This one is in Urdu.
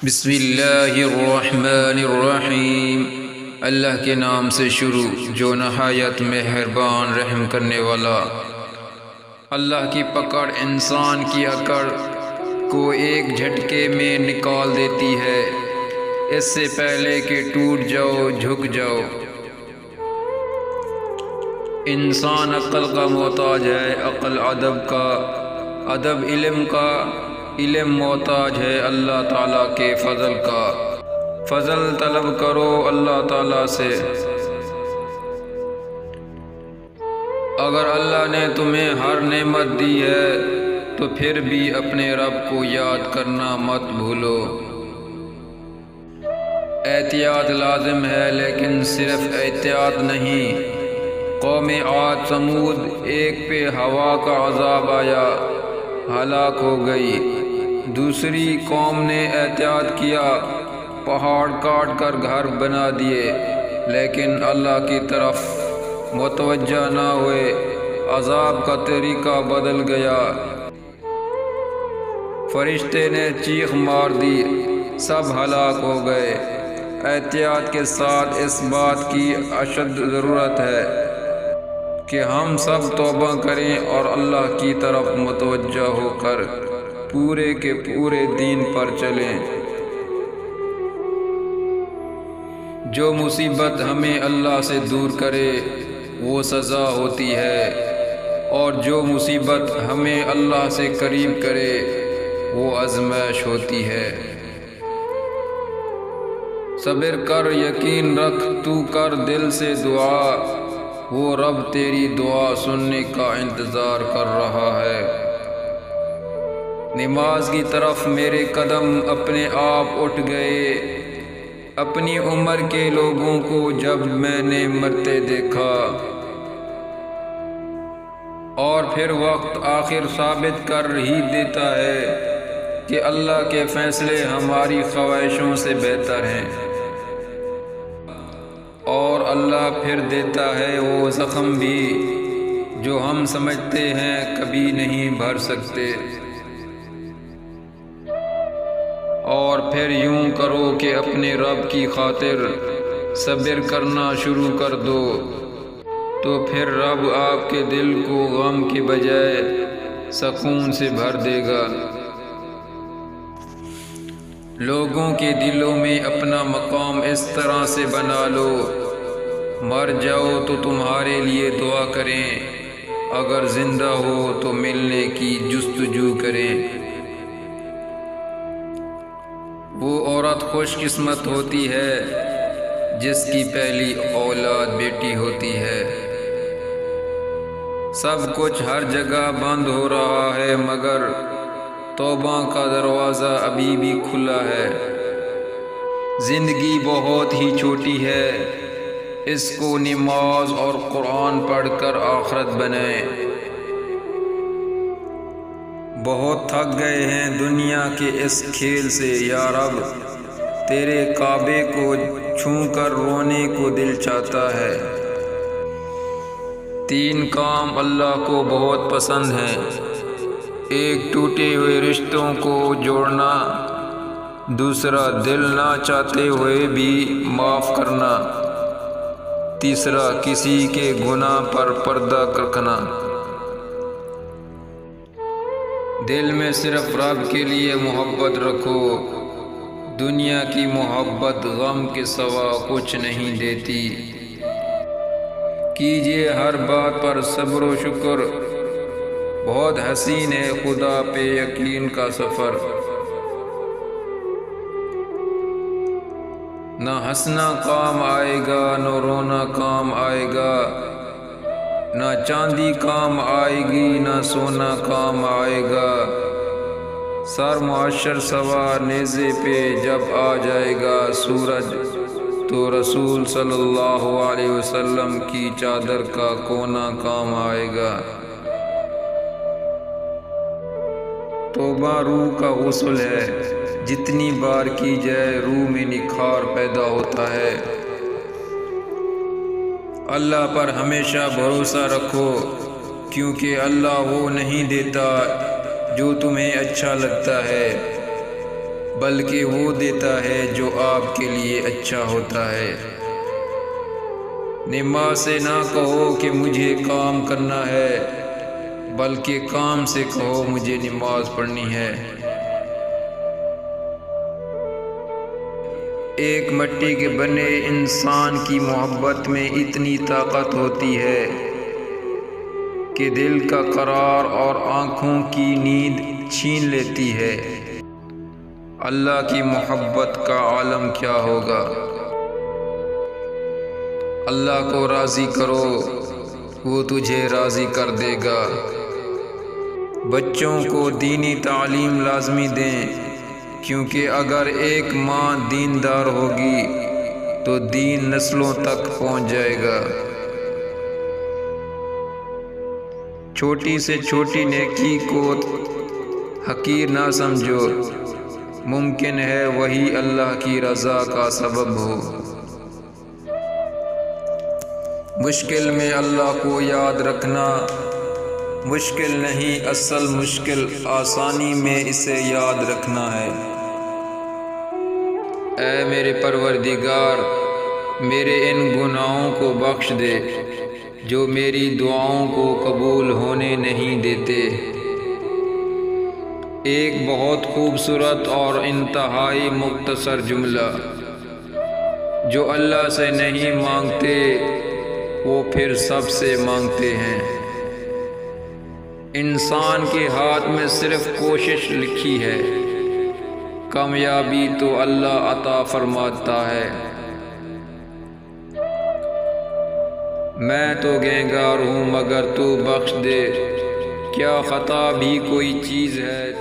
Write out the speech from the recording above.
بسم اللہ الرحمن الرحیم۔ اللہ کے نام سے شروع جو نہایت مہربان رحم کرنے والا۔ اللہ کی پکڑ انسان کی اکڑ کو ایک جھٹکے میں نکال دیتی ہے، اس سے پہلے کہ ٹوٹ جاؤ جھک جاؤ۔ انسان عقل کا محتاج ہے، عقل ادب کا، ادب علم کا، علم محتاج ہے اللہ تعالیٰ کے فضل کا۔ فضل طلب کرو اللہ تعالیٰ سے۔ اگر اللہ نے تمہیں ہر نعمت دی ہے تو پھر بھی اپنے رب کو یاد کرنا مت بھولو۔ احتیاط لازم ہے لیکن صرف احتیاط نہیں۔ قوم عاد سمود ایک پہ ہوا کا عذاب آیا، ہلاک ہو گئی۔ دوسری قوم نے احتیاط کیا، پہاڑ کاٹ کر گھر بنا دیے، لیکن اللہ کی طرف متوجہ نہ ہوئے، عذاب کا طریقہ بدل گیا۔ فرشتے نے چیخ مار دی، سب ہلاک ہو گئے۔ احتیاط کے ساتھ اس بات کی اشد ضرورت ہے کہ ہم سب توبہ کریں اور اللہ کی طرف متوجہ ہو کر پورے کے پورے دین پر چلیں۔ جو مصیبت ہمیں اللہ سے دور کرے وہ سزا ہوتی ہے، اور جو مصیبت ہمیں اللہ سے قریب کرے وہ آزمائش ہوتی ہے۔ صبر کر، یقین رکھ، تو کر دل سے دعا، وہ رب تیری دعا سننے کا انتظار کر رہا ہے۔ نماز کی طرف میرے قدم اپنے آپ اٹھ گئے، اپنی عمر کے لوگوں کو جب میں نے مرتے دیکھا۔ اور پھر وقت آخر ثابت کر ہی دیتا ہے کہ اللہ کے فیصلے ہماری خواہشوں سے بہتر ہیں، اور اللہ پھر دیتا ہے وہ زخم بھی جو ہم سمجھتے ہیں کبھی نہیں بھر سکتے۔ اور پھر یوں کرو کہ اپنے رب کی خاطر صبر کرنا شروع کر دو، تو پھر رب آپ کے دل کو غم کے بجائے سکون سے بھر دے گا۔ لوگوں کے دلوں میں اپنا مقام اس طرح سے بنا لو، مر جاؤ تو تمہارے لیے دعا کریں، اگر زندہ ہو تو ملنے کی جستجو کریں۔ وہ عورت خوش قسمت ہوتی ہے جس کی پہلی اولاد بیٹی ہوتی ہے۔ سب کچھ ہر جگہ بند ہو رہا ہے مگر توبہ کا دروازہ ابھی بھی کھلا ہے۔ زندگی بہت ہی چھوٹی ہے، اس کو نماز اور قرآن پڑھ کر آخرت بنائیں۔ بہت تھک گئے ہیں دنیا کے اس کھیل سے، یا رب تیرے کعبے کو چھو کر رونے کو دل چاہتا ہے۔ تین کام اللہ کو بہت پسند ہیں، ایک ٹوٹے ہوئے رشتوں کو جوڑنا، دوسرا دل نہ چاہتے ہوئے بھی معاف کرنا، تیسرا کسی کے گناہ پر پردہ رکھنا۔ دل میں صرف رب کے لیے محبت رکھو، دنیا کی محبت غم کے سوا کچھ نہیں دیتی۔ کیجئے ہر بات پر صبر و شکر، بہت حسین ہے خدا پہ یقین کا سفر۔ نہ ہنسنا کام آئے گا نہ رونا کام آئے گا، نہ چاندی کام آئے گی نہ سونا کام آئے گا۔ سر معاشر سوار نیزے پہ جب آ جائے گا سورج، تو رسول صلی اللہ علیہ وسلم کی چادر کا کونا کام آئے گا۔ توبہ روح کا غسل ہے، جتنی بار کی جائے روح میں نکھار پیدا ہوتا ہے۔ اللہ پر ہمیشہ بھروسہ رکھو، کیونکہ اللہ وہ نہیں دیتا جو تمہیں اچھا لگتا ہے، بلکہ وہ دیتا ہے جو آپ کے لیے اچھا ہوتا ہے۔ نماز سے نہ کہو کہ مجھے کام کرنا ہے، بلکہ کام سے کہو مجھے نماز پڑھنی ہے۔ ایک مٹی کے بنے انسان کی محبت میں اتنی طاقت ہوتی ہے کہ دل کا قرار اور آنکھوں کی نیند چھین لیتی ہے۔ اللہ کی محبت کا عالم کیا ہوگا؟ اللہ کو راضی کرو، وہ تجھے راضی کر دے گا۔ بچوں کو دینی تعلیم لازمی دیں، کیونکہ اگر ایک ماں دیندار ہوگی تو دین نسلوں تک پہنچ جائے گا۔ چھوٹی سے چھوٹی نیکی کو حقیر نہ سمجھو، ممکن ہے وہی اللہ کی رضا کا سبب ہو۔ مشکل میں اللہ کو یاد رکھنا مشکل نہیں، اصل مشکل آسانی میں اسے یاد رکھنا ہے۔ اے میرے پروردگار، میرے ان گناہوں کو بخش دے جو میری دعاؤں کو قبول ہونے نہیں دیتے۔ ایک بہت خوبصورت اور انتہائی مختصر جملہ، جو اللہ سے نہیں مانگتے وہ پھر سب سے مانگتے ہیں۔ انسان کے ہاتھ میں صرف کوشش لکھی ہے، کامیابی تو اللہ عطا فرماتا ہے۔ میں تو گنہگار ہوں مگر تو بخش دے، کیا خطا بھی کوئی چیز ہے